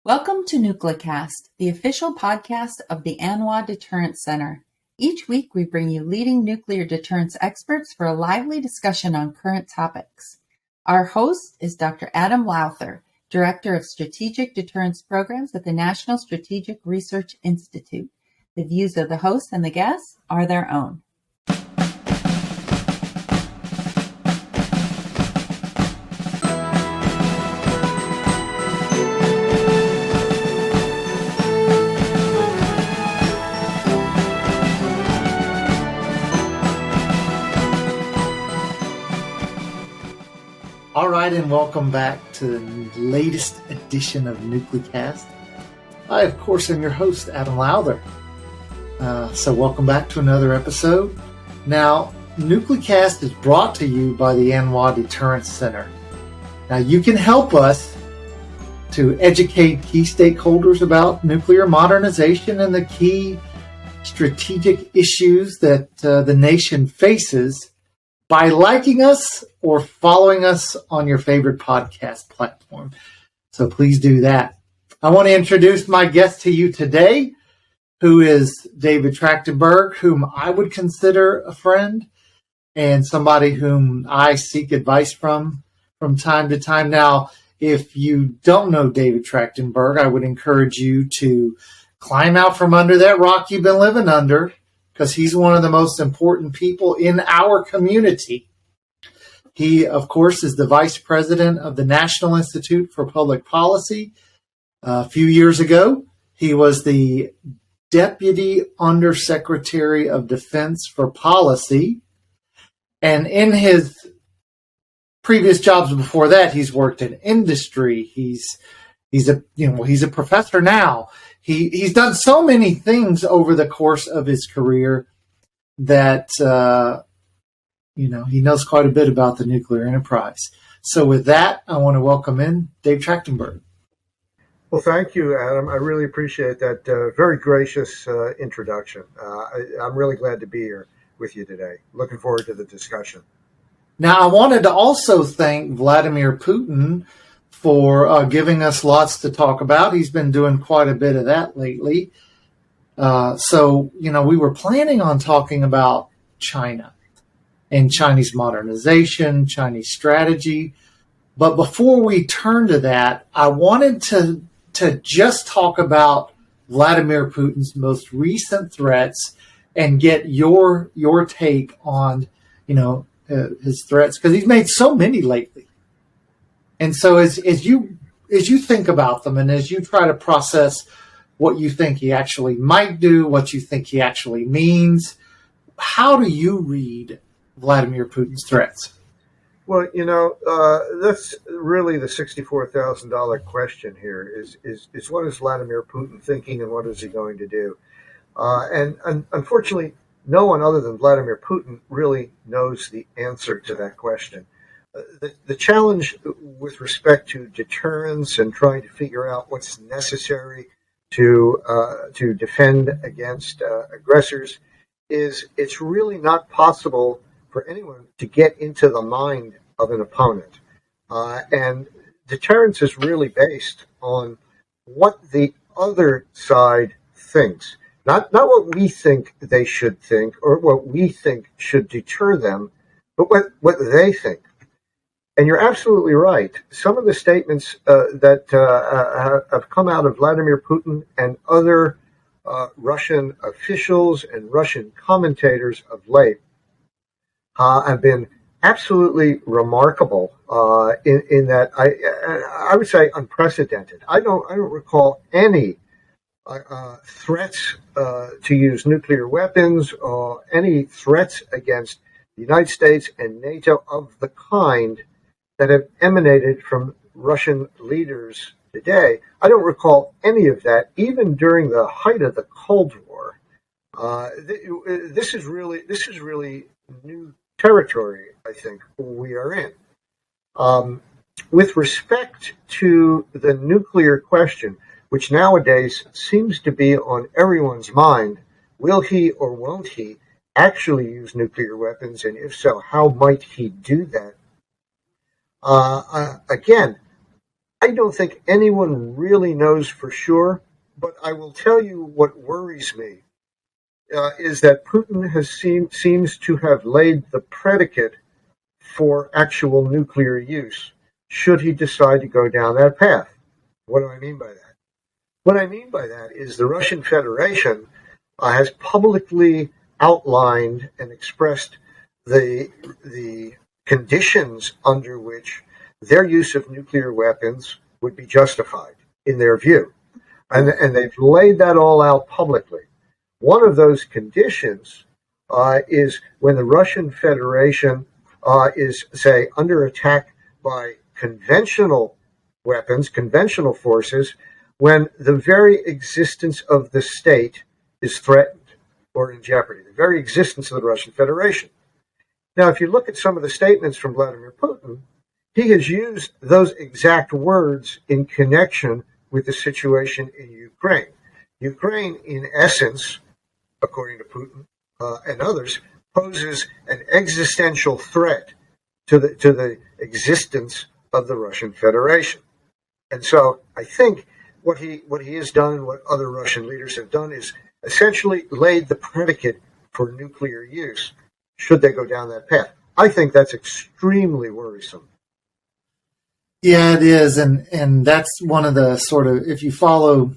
Welcome to NucleCast, the official podcast of the ANWA Deterrence Center. Each week we bring you leading nuclear deterrence experts for a lively discussion on current topics. Our host is Dr. Adam Lowther, Director of Strategic Deterrence Programs at the National Strategic Research Institute. The views of the host and the guests are their own. All right, and welcome back to the latest edition of NucleCast. I, of course, am your host, Adam Lowther. So welcome back to another episode. Now, NucleCast is brought to you by the ANWA Deterrence Center. Now, you can help us to educate key stakeholders about nuclear modernization and the key strategic issues that the nation faces by liking us or following us on your favorite podcast platform. So please do that. I want to introduce my guest to you today, who is David Trachtenberg, whom I would consider a friend and somebody whom I seek advice from time to time. Now, if you don't know David Trachtenberg, I would encourage you to climb out from under that rock you've been living under, because he's one of the most important people in our community. He, of course, is the Vice President of the National Institute for Public Policy. A few years ago, he was the Deputy Undersecretary of Defense for Policy. And in his previous jobs before that, he's worked in industry. He's a professor now. He's done so many things over the course of his career that he knows quite a bit about the nuclear enterprise. So with that, I want to welcome in Dave Trachtenberg. Well, thank you, Adam. I really appreciate that very gracious introduction. I'm really glad to be here with you today. Looking forward to the discussion. Now, I wanted to also thank Vladimir Putin for giving us lots to talk about. He's been doing quite a bit of that lately. So we were planning on talking about China and Chinese modernization, Chinese strategy. But before we turn to that, I wanted to just talk about Vladimir Putin's most recent threats and get your take on, his threats, because he's made so many lately. And so as you think about them and as you try to process what you think he actually might do, what you think he actually means, how do you read Vladimir Putin's threats? Well, that's really the $64,000 question here is what is Vladimir Putin thinking and what is he going to do? And unfortunately, no one other than Vladimir Putin really knows the answer to that question. The challenge with respect to deterrence and trying to figure out what's necessary to defend against aggressors is it's really not possible for anyone to get into the mind of an opponent. And deterrence is really based on what the other side thinks, not what we think they should think or what we think should deter them, but what they think. And you're absolutely right. Some of the statements that have come out of Vladimir Putin and other Russian officials and Russian commentators of late have been absolutely remarkable in that I would say unprecedented. I don't recall any threats to use nuclear weapons or any threats against the United States and NATO of the kind that have emanated from Russian leaders today. I don't recall any of that, even during the height of the Cold War. This is really new territory, I think, we are in. With respect to the nuclear question, which nowadays seems to be on everyone's mind, will he or won't he actually use nuclear weapons, and if so, how might he do that? Again, I don't think anyone really knows for sure, but I will tell you what worries me is that Putin seems to have laid the predicate for actual nuclear use, should he decide to go down that path. What do I mean by that? What I mean by that is the Russian Federation has publicly outlined and expressed the conditions under which their use of nuclear weapons would be justified, in their view. And they've laid that all out publicly. One of those conditions is when the Russian Federation is, say, under attack by conventional weapons, conventional forces, when the very existence of the state is threatened or in jeopardy, the very existence of the Russian Federation. Now, if you look at some of the statements from Vladimir Putin, he has used those exact words in connection with the situation in Ukraine. Ukraine, in essence, according to Putin and others, poses an existential threat to the existence of the Russian Federation. And so I think what he has done and what other Russian leaders have done is essentially laid the predicate for nuclear use, should they go down that path. I think that's extremely worrisome. Yeah, it is, and that's one of the sort of, if you follow,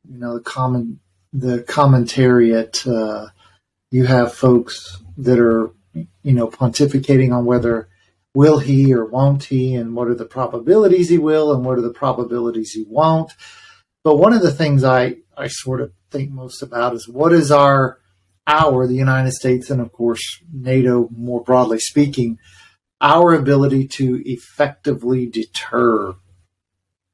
the commentariat, you have folks that are, pontificating on whether will he or won't he, and what are the probabilities he will, and what are the probabilities he won't. But one of the things I sort of think most about is what is the United States, and of course NATO more broadly speaking, our ability to effectively deter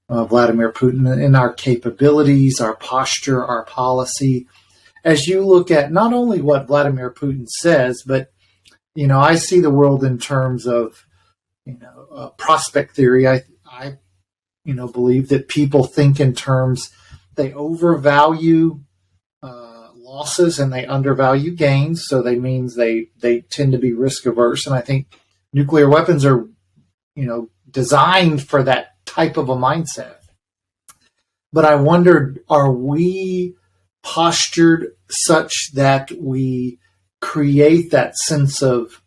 Vladimir Putin in our capabilities, our posture, our policy. As you look at not only what Vladimir Putin says, but, I see the world in terms of, prospect theory. I believe that people think in terms, they overvalue losses and they undervalue gains. So they means they tend to be risk averse. And I think nuclear weapons are, designed for that type of a mindset. But I wondered, are we postured such that we create that sense of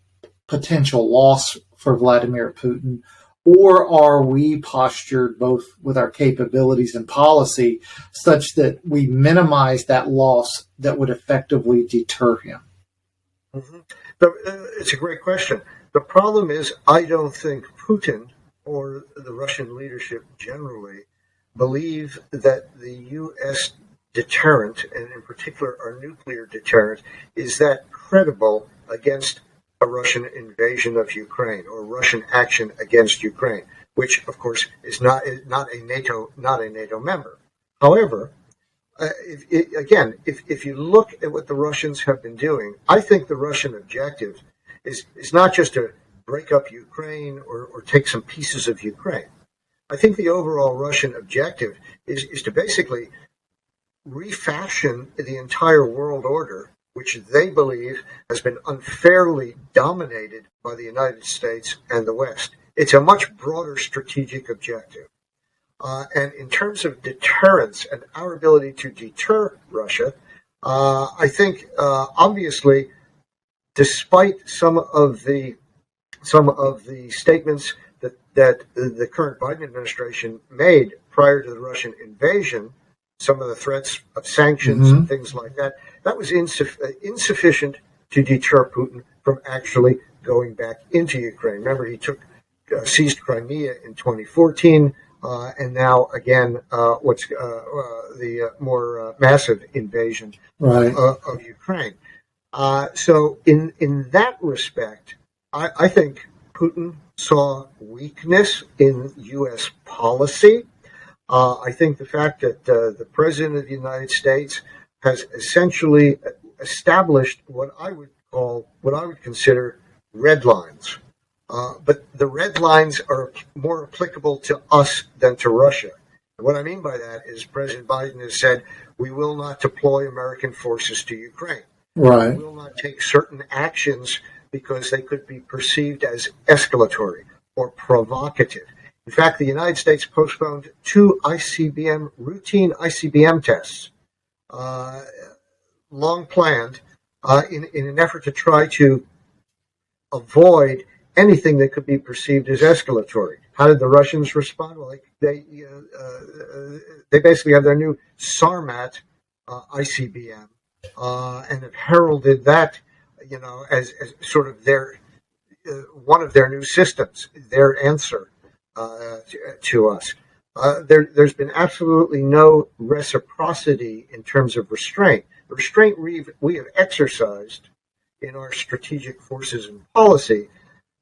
potential loss for Vladimir Putin, or are we postured both with our capabilities and policy such that we minimize that loss that would effectively deter him? Mm-hmm. It's a great question. The problem is, I don't think Putin or the Russian leadership generally believe that the U.S. deterrent, and in particular our nuclear deterrent, is that credible against a Russian invasion of Ukraine or Russian action against Ukraine, which of course is not a NATO member. However, if you look at what the Russians have been doing, I think the Russian objective is not just to break up Ukraine or take some pieces of Ukraine. I think the overall Russian objective is to basically refashion the entire world order, which they believe has been unfairly dominated by the United States and the West. It's a much broader strategic objective. And in terms of deterrence and our ability to deter Russia, I think obviously, despite some of the statements that the current Biden administration made prior to the Russian invasion, some of the threats of sanctions and things like that, that was insufficient to deter Putin from actually going back into Ukraine. Remember, he seized Crimea in 2014, and now again, the more massive invasion of Ukraine. So in that respect, I think Putin saw weakness in U.S. policy. I think the fact that the President of the United States has essentially established what I would consider red lines. But the red lines are more applicable to us than to Russia. And what I mean by that is President Biden has said, we will not deploy American forces to Ukraine. Right. We will not take certain actions because they could be perceived as escalatory or provocative. In fact, the United States postponed two routine ICBM tests, long planned, in an effort to try to avoid anything that could be perceived as escalatory. How did the Russians respond? Well, they basically have their new Sarmat ICBM, and have heralded that, as sort of their one of their new systems, their answer to us. There's been absolutely no reciprocity in terms of restraint. The restraint we have exercised in our strategic forces and policy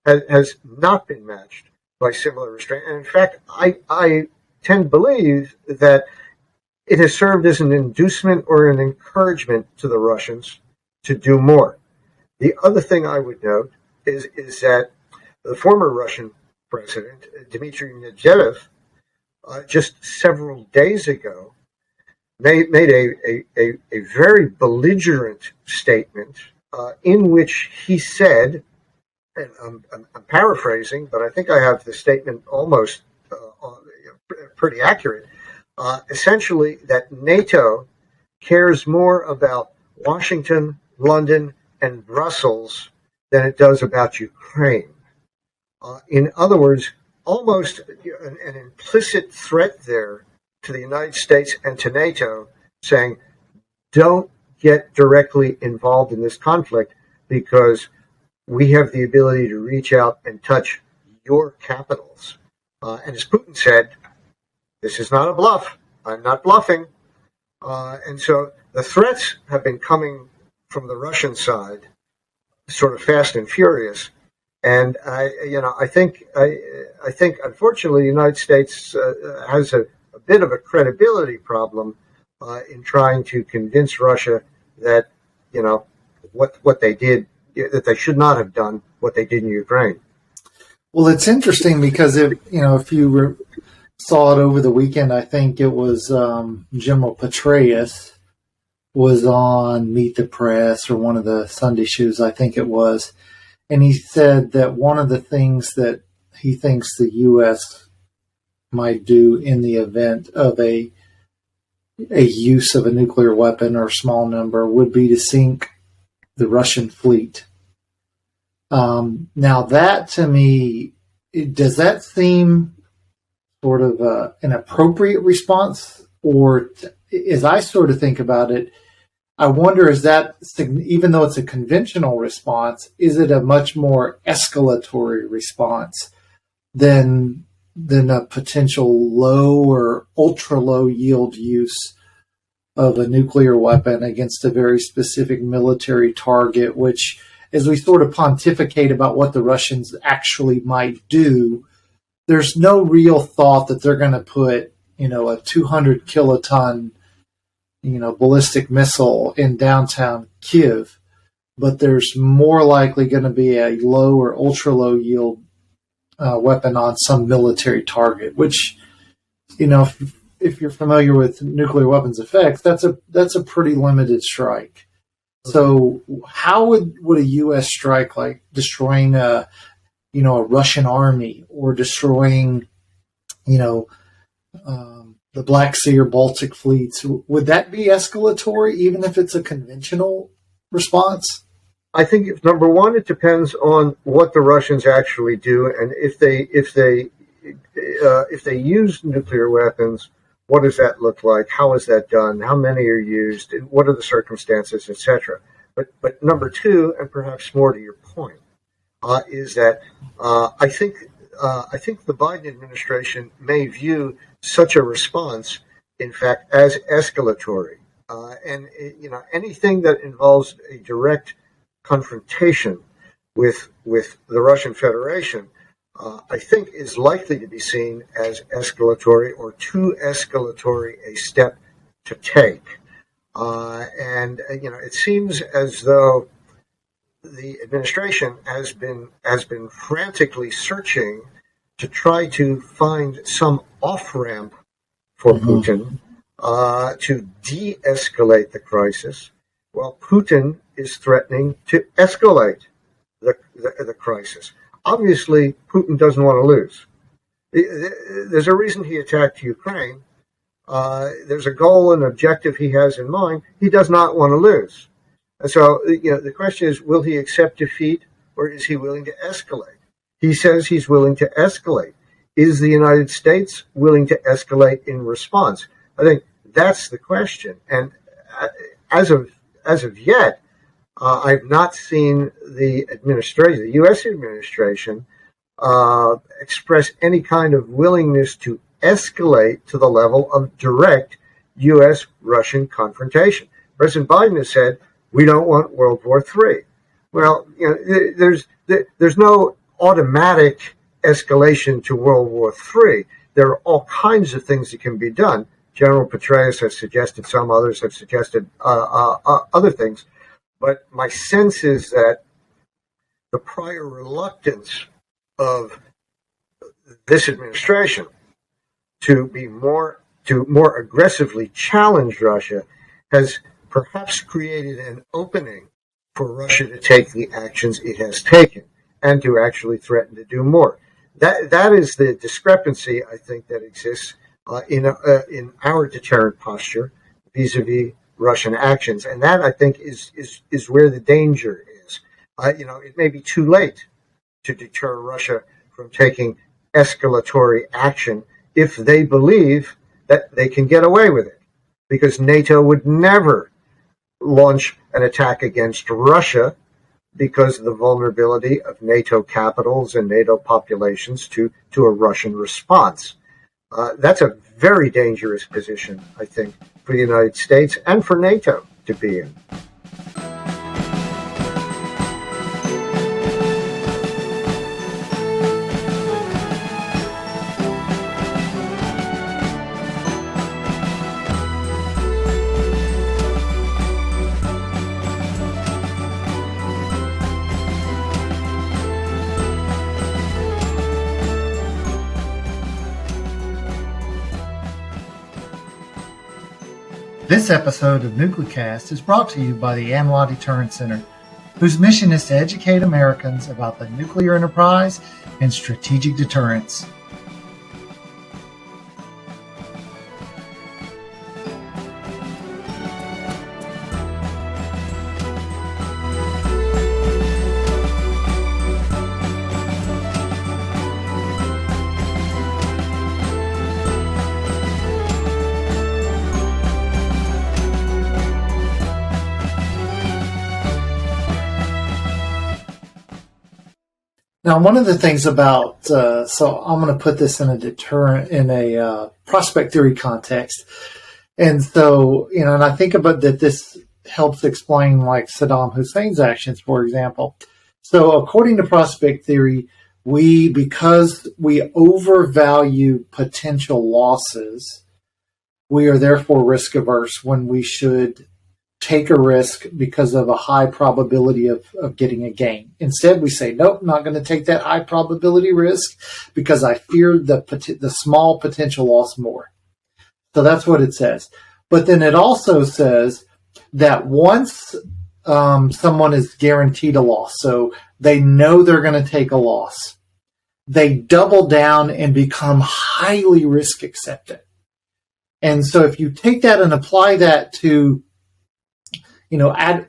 has not been matched by similar restraint. And in fact, I tend to believe that it has served as an inducement or an encouragement to the Russians to do more. The other thing I would note is that the former Russian president, Dmitry Medvedev, just several days ago, made a very belligerent statement in which he said, and I'm paraphrasing, but I think I have the statement almost pretty accurate, essentially that NATO cares more about Washington, London, and Brussels than it does about Ukraine. In other words, almost an implicit threat there to the United States and to NATO, saying, don't get directly involved in this conflict because we have the ability to reach out and touch your capitals. And as Putin said, this is not a bluff. I'm not bluffing. And so the threats have been coming from the Russian side, sort of fast and furious. And I think unfortunately the United States has a bit of a credibility problem in trying to convince Russia that what they did, that they should not have done what they did in Ukraine. Well, it's interesting because if you saw it over the weekend, I think it was General Petraeus was on Meet the Press or one of the Sunday shows, I think it was. And he said that one of the things that he thinks the U.S. might do in the event of a use of a nuclear weapon or small number would be to sink the Russian fleet. Now that to me, does that seem sort of an appropriate response? Or as I sort of think about it, I wonder, is that, even though it's a conventional response, is it a much more escalatory response than a potential low or ultra low yield use of a nuclear weapon against a very specific military target, which, as we sort of pontificate about what the Russians actually might do, there's no real thought that they're going to put, a 200 kiloton ballistic missile in downtown Kiev, but there's more likely going to be a low or ultra low yield weapon on some military target, which, if you're familiar with nuclear weapons effects, that's a pretty limited strike. So how would a U.S. strike, like destroying a Russian army or destroying, the Black Sea or Baltic fleets, would that be escalatory, even if it's a conventional response? I think, number one, it depends on what the Russians actually do, and if they use nuclear weapons, what does that look like? How is that done? How many are used? What are the circumstances, etc.? But number two, and perhaps more to your point, is that I think the Biden administration may view such a response, in fact, as escalatory, and anything that involves a direct confrontation with the Russian Federation, I think, is likely to be seen as escalatory, or too escalatory a step to take. And it seems as though the administration has been frantically searching to try to find some off-ramp for Putin to de-escalate the crisis, while Putin is threatening to escalate the crisis. Obviously, Putin doesn't want to lose. There's a reason he attacked Ukraine. There's a goal and objective he has in mind. He does not want to lose. And so, the question is, will he accept defeat or is he willing to escalate? He says he's willing to escalate. Is the United States willing to escalate in response? I think that's the question. And as of yet, I've not seen the U.S. administration, express any kind of willingness to escalate to the level of direct U.S.-Russian confrontation. President Biden has said, we don't want World War III. Well, there's no automatic escalation to World War III. There are all kinds of things that can be done. General Petraeus has suggested some, others have suggested other things. But my sense is that the prior reluctance of this administration to more aggressively challenge Russia has perhaps created an opening for Russia to take the actions it has taken and to actually threaten to do more. That is the discrepancy, I think, that exists in our deterrent posture vis-a-vis Russian actions, and that, I think, is where the danger is. It may be too late to deter Russia from taking escalatory action if they believe that they can get away with it, because NATO would never launch an attack against Russia because of the vulnerability of NATO capitals and NATO populations to a Russian response. That's a very dangerous position, I think, for the United States and for NATO to be in. This episode of Nuclecast is brought to you by the ANWA Deterrence Center, whose mission is to educate Americans about the nuclear enterprise and strategic deterrence. Now, one of the things about, so I'm going to put this in a prospect theory context. And so, and I think about that this helps explain like Saddam Hussein's actions, for example. So according to prospect theory, because we overvalue potential losses, we are therefore risk averse when we should take a risk because of a high probability of getting a gain. Instead, we say, nope, not going to take that high probability risk because I fear the small potential loss more. So that's what it says. But then it also says that once someone is guaranteed a loss, so they know they're going to take a loss, they double down and become highly risk acceptant. And so if you take that and apply that to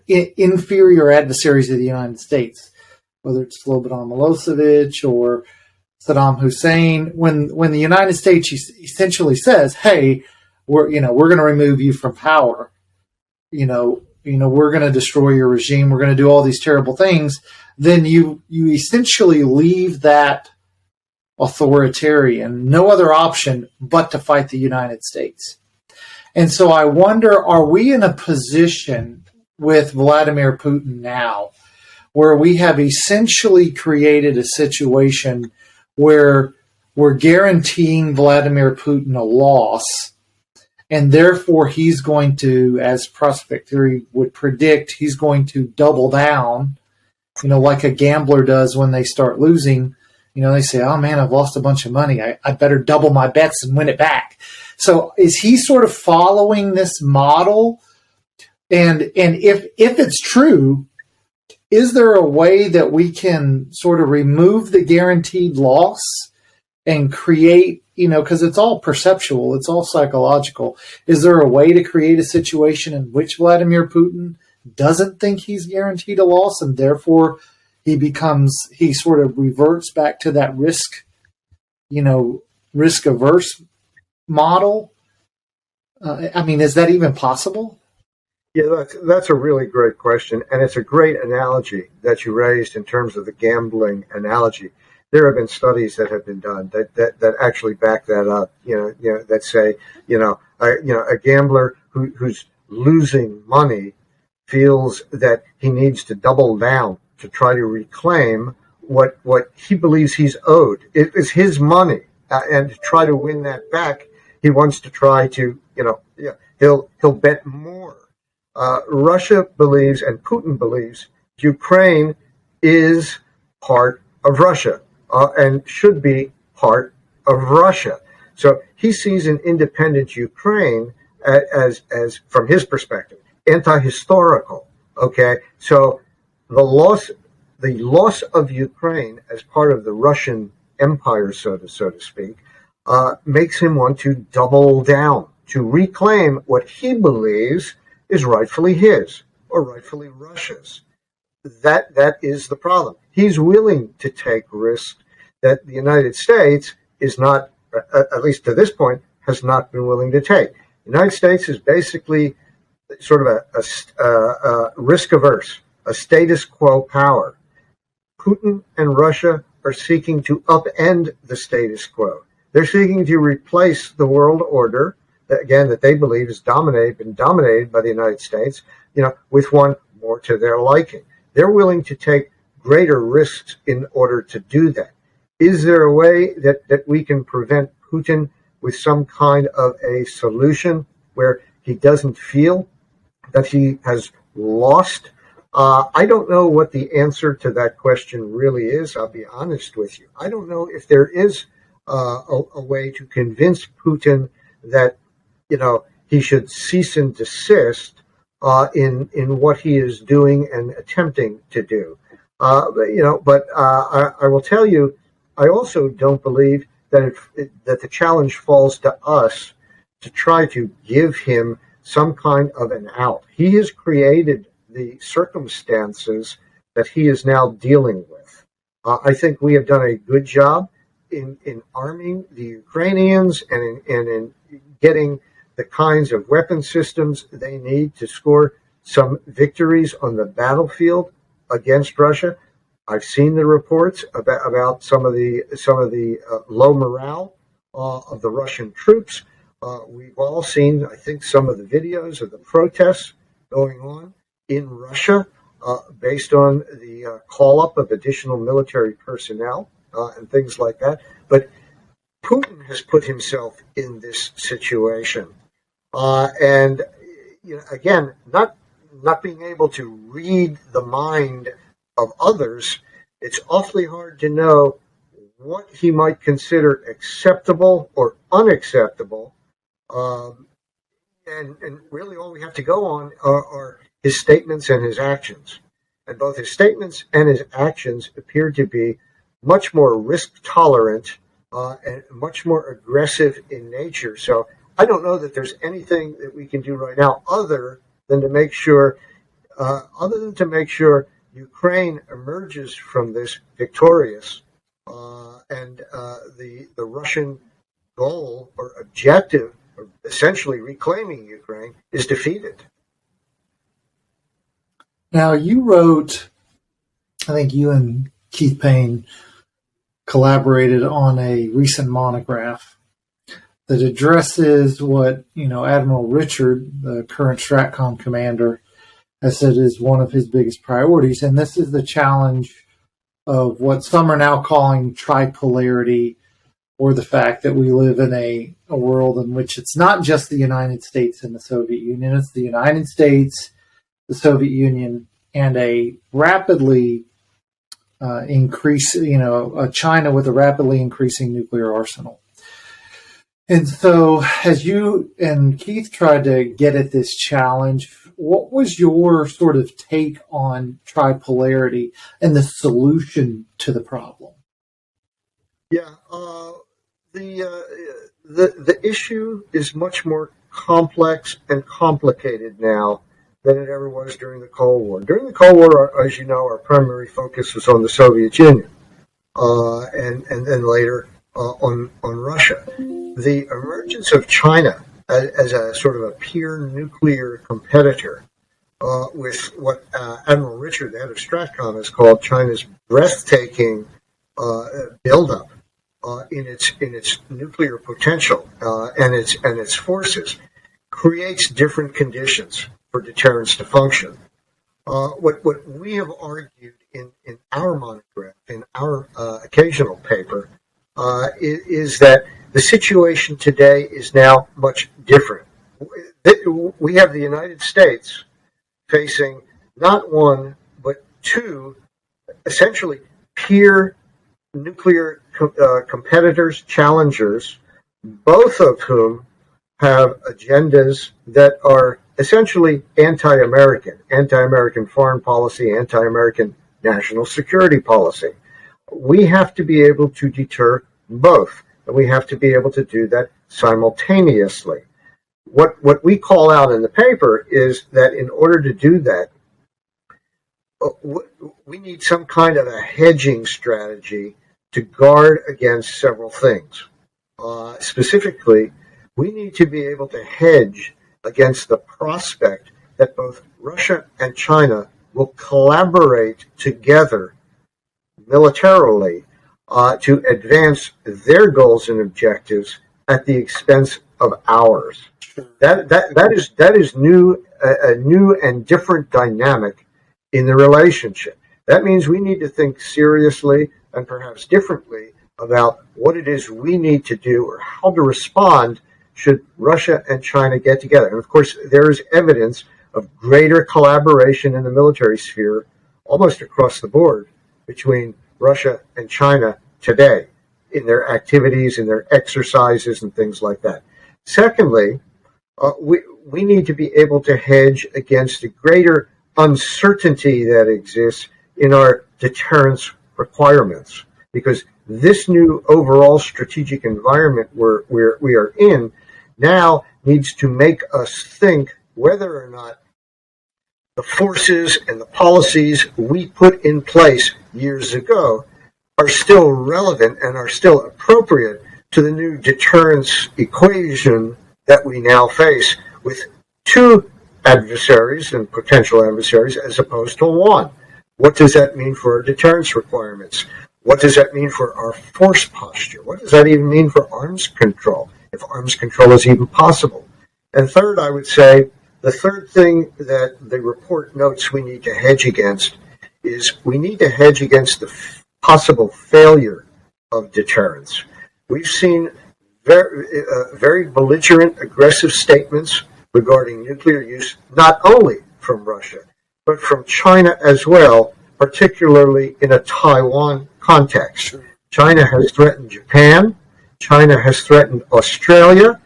inferior adversaries of the United States, whether it's Slobodan Milosevic or Saddam Hussein, when the United States essentially says, "Hey, we're going to remove you from power, we're going to destroy your regime, we're going to do all these terrible things," then you essentially leave that authoritarian no other option but to fight the United States. And so I wonder, are we in a position with Vladimir Putin now where we have essentially created a situation where we're guaranteeing Vladimir Putin a loss, and therefore he's going to, as prospect theory would predict, he's going to double down, like a gambler does when they start losing. They say, oh man, I've lost a bunch of money. I better double my bets and win it back. So is he sort of following this model? And if it's true, is there a way that we can sort of remove the guaranteed loss and create, because it's all perceptual, it's all psychological. Is there a way to create a situation in which Vladimir Putin doesn't think he's guaranteed a loss, and therefore he sort of reverts back to that risk averse model? Is that even possible? Yeah, that's a really great question, and it's a great analogy that you raised in terms of the gambling analogy. There have been studies that have been done that actually back that up. That say, a gambler who's losing money feels that he needs to double down to try to reclaim what he believes he's owed. It is his money, and to try to win that back, he wants to try to, he'll bet more. Russia believes, and Putin believes, Ukraine is part of Russia and should be part of Russia. So he sees an independent Ukraine as from his perspective, anti-historical. Okay, so the loss of Ukraine as part of the Russian empire, so to speak, makes him want to double down to reclaim what he believes is rightfully his or rightfully Russia's. That is the problem. He's willing to take risks that the United States is not, at least to this point, has not been willing to take. The United States is basically sort of a risk averse, a status quo power. Putin and Russia are seeking to upend the status quo. They're seeking to replace the world order, again, that they believe is been dominated by the United States, with one more to their liking. They're willing to take greater risks in order to do that. Is there a way that we can prevent Putin with some kind of a solution where he doesn't feel that he has lost? I don't know what the answer to that question really is. I'll be honest with you. I don't know if there is a way to convince Putin that he should cease and desist in what he is doing and attempting to do. But I will tell you, I also don't believe that that the challenge falls to us to try to give him some kind of an out. He has created the circumstances that he is now dealing with. I think we have done a good job in arming the Ukrainians and in getting the kinds of weapon systems they need to score some victories on the battlefield against Russia. I've seen the reports about some of the low morale of the Russian troops. We've all seen, I think, some of the videos of the protests going on in Russia based on the call up of additional military personnel and things like that. But Putin has put himself in this situation. And again, not being able to read the mind of others, it's awfully hard to know what he might consider acceptable or unacceptable. And really all we have to go on are his statements and his actions. And both his statements and his actions appear to be much more risk tolerant and much more aggressive in nature. So I don't know that there's anything that we can do right now other than to make sure Ukraine emerges from this victorious, and the Russian goal or objective of essentially reclaiming Ukraine is defeated. Now, you wrote, I think you and Keith Payne collaborated on a recent monograph that addresses what, Admiral Richard, the current STRATCOM commander, has said is one of his biggest priorities. And this is the challenge of what some are now calling tripolarity, or the fact that we live in a world in which it's not just the United States and the Soviet Union, it's the United States, the Soviet Union, and a rapidly China with a rapidly increasing nuclear arsenal. And so as you and Keith tried to get at this challenge, what was your sort of take on tripolarity and the solution to the problem? Yeah, The issue is much more complex and complicated now than it ever was during the Cold War. During the Cold War, as you know, our primary focus was on the Soviet Union, and then later on Russia. The emergence of China as a sort of a peer nuclear competitor, with what Admiral Richard, the head of Stratcom, has called China's breathtaking buildup in its nuclear potential and its forces, creates different conditions for deterrence to function. What we have argued in our monograph, in our occasional paper, is that the situation today is now much different. We have the United States facing not one, but two, essentially peer nuclear competitors, challengers, both of whom have agendas that are essentially anti-American foreign policy, anti-American national security policy. We have to be able to deter both, and we have to be able to do that simultaneously. What we call out in the paper is that in order to do that, we need some kind of a hedging strategy to guard against several things. Specifically, we need to be able to hedge against the prospect that both Russia and China will collaborate together militarily to advance their goals and objectives at the expense of ours. That is new, a new and different dynamic in the relationship. That means we need to think seriously and perhaps differently about what it is we need to do or how to respond should Russia and China get together. And of course, there is evidence of greater collaboration in the military sphere almost across the board between Russia and China today in their activities, in their exercises, and things like that. Secondly, we need to be able to hedge against the greater uncertainty that exists in our deterrence requirements, because this new overall strategic environment we are in now needs to make us think whether or not the forces and the policies we put in place years ago are still relevant and are still appropriate to the new deterrence equation that we now face with two adversaries and potential adversaries as opposed to one. What does that mean for our deterrence requirements? What does that mean for our force posture? What does that even mean for arms control, if arms control is even possible? And third, I would say, the third thing that the report notes we need to hedge against is we need to hedge against the possible failure of deterrence. We've seen very belligerent, aggressive statements regarding nuclear use, not only from Russia, but from China as well, particularly in a Taiwan context. China has threatened Japan. China has threatened Australia.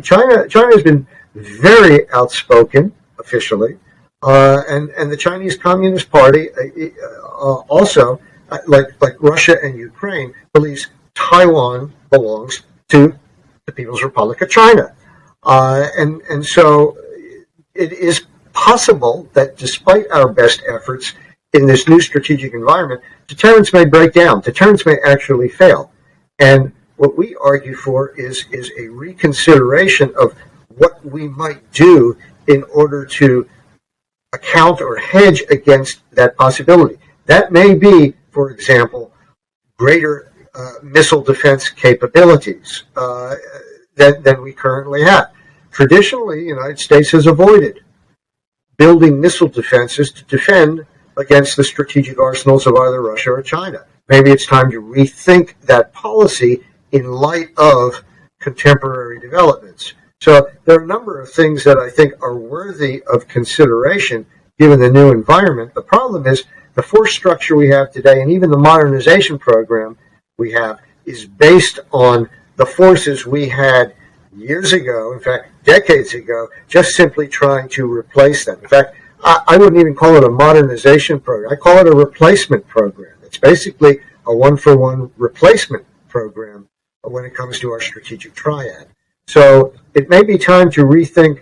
China has been very outspoken officially, and the Chinese Communist Party also, like Russia and Ukraine, believes Taiwan belongs to the People's Republic of China, and so it is possible that despite our best efforts in this new strategic environment, deterrence may break down. Deterrence may actually fail, and what we argue for is a reconsideration of what we might do in order to account or hedge against that possibility. That may be, for example, greater missile defense capabilities than we currently have. Traditionally, the United States has avoided building missile defenses to defend against the strategic arsenals of either Russia or China. Maybe it's time to rethink that policy in light of contemporary developments. So there are a number of things that I think are worthy of consideration given the new environment. The problem is the force structure we have today, and even the modernization program we have, is based on the forces we had years ago, in fact, decades ago, just simply trying to replace them. In fact, I wouldn't even call it a modernization program. I call it a replacement program. It's basically a one-for-one replacement program when it comes to our strategic triad. So it may be time to rethink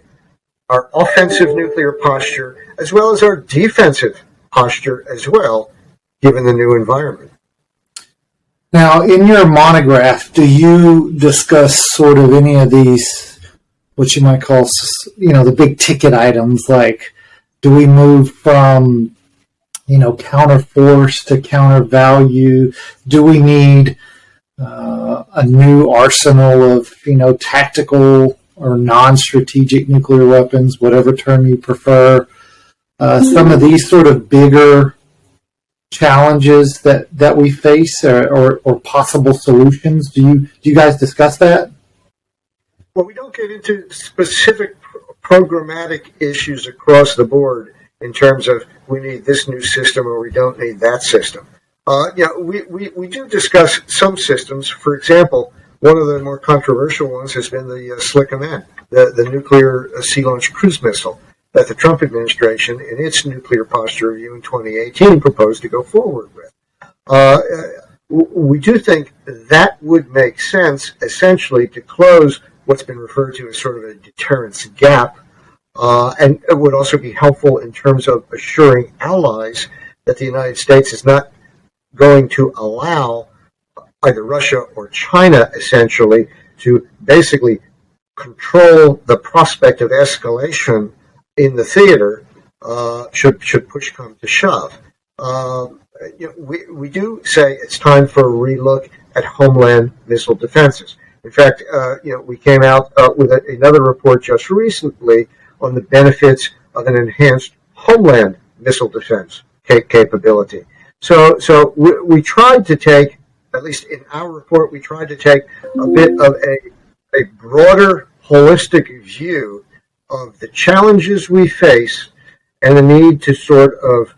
our offensive nuclear posture as well as our defensive posture as well, given the new environment. Now, in your monograph, do you discuss sort of any of these, what you might call, the big ticket items, like do we move from, counter force to counter value? Do we need a new arsenal of, tactical or non-strategic nuclear weapons, whatever term you prefer? Some of these sort of bigger challenges that we face, or possible solutions. Do you guys discuss that? Well, we don't get into specific programmatic issues across the board in terms of we need this new system or we don't need that system. We do discuss some systems. For example, one of the more controversial ones has been the SLICM-N, the nuclear sea-launched cruise missile that the Trump administration, in its nuclear posture review in 2018, proposed to go forward with. We do think that would make sense, essentially, to close what's been referred to as sort of a deterrence gap, and it would also be helpful in terms of assuring allies that the United States is not going to allow either Russia or China, essentially, to basically control the prospect of escalation in the theater, should push come to shove. We do say it's time for a relook at homeland missile defenses. In fact, we came out with another report just recently on the benefits of an enhanced homeland missile defense capability. So we tried to take, at least in our report, we tried to take a bit of a broader, holistic view of the challenges we face and the need to sort of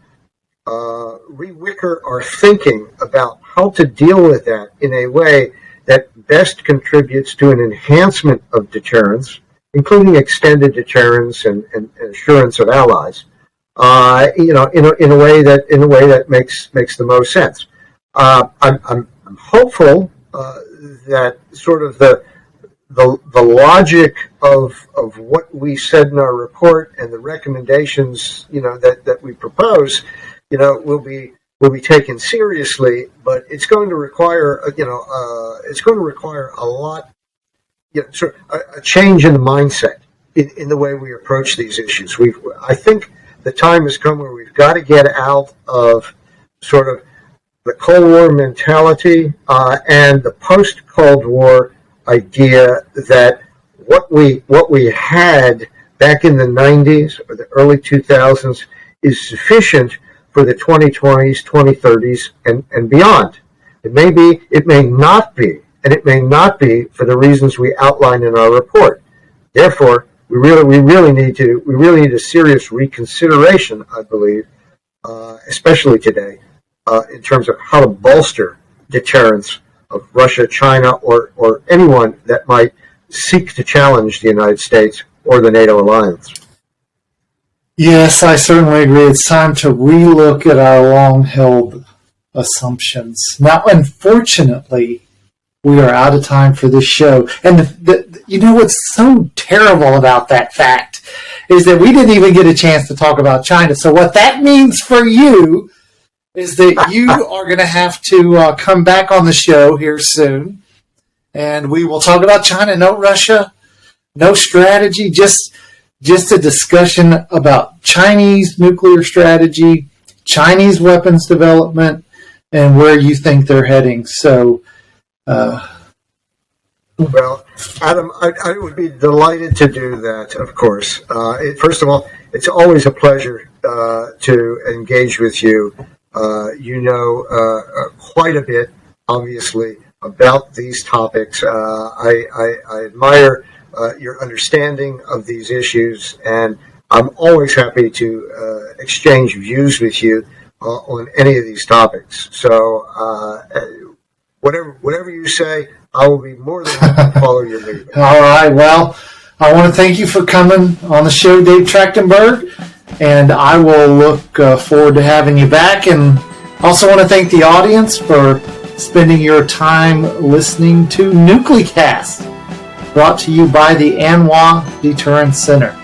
rewicker our thinking about how to deal with that in a way that best contributes to an enhancement of deterrence, including extended deterrence and assurance of allies, in a way that makes the most sense. I'm hopeful that sort of the logic of what we said in our report and the recommendations that we propose will be taken seriously, but it's going to require a lot, sort of a change in the mindset in the way we approach these issues. I think the time has come where we've got to get out of sort of the Cold War mentality and the post-Cold War idea that what we had back in the 90s or the early 2000s is sufficient for the 2020s, 2030s, and beyond. It may be, it may not be, and it may not be for the reasons we outlined in our report. Therefore, we really need a serious reconsideration, I believe, especially today, in terms of how to bolster deterrence of Russia, China, or anyone that might seek to challenge the United States or the NATO alliance. Yes, I certainly agree. It's time to relook at our long-held assumptions. Now, unfortunately, we are out of time for this show. And what's so terrible about that fact is that we didn't even get a chance to talk about China. So what that means for you is that you are going to have to come back on the show here soon, and we will talk about China. No Russia, no strategy, just a discussion about Chinese nuclear strategy, Chinese weapons development, and where you think they're heading. So, well, Adam, I would be delighted to do that, of course. First of all, it's always a pleasure to engage with you. You know quite a bit, obviously, about these topics. I admire your understanding of these issues, and I'm always happy to exchange views with you on any of these topics. So whatever you say, I will be more than happy to follow your lead. All right. Well, I want to thank you for coming on the show, Dave Trachtenberg, and I will look forward to having you back. And also want to thank the audience for spending your time listening to NucleCast, brought to you by the ANWA Deterrence Center.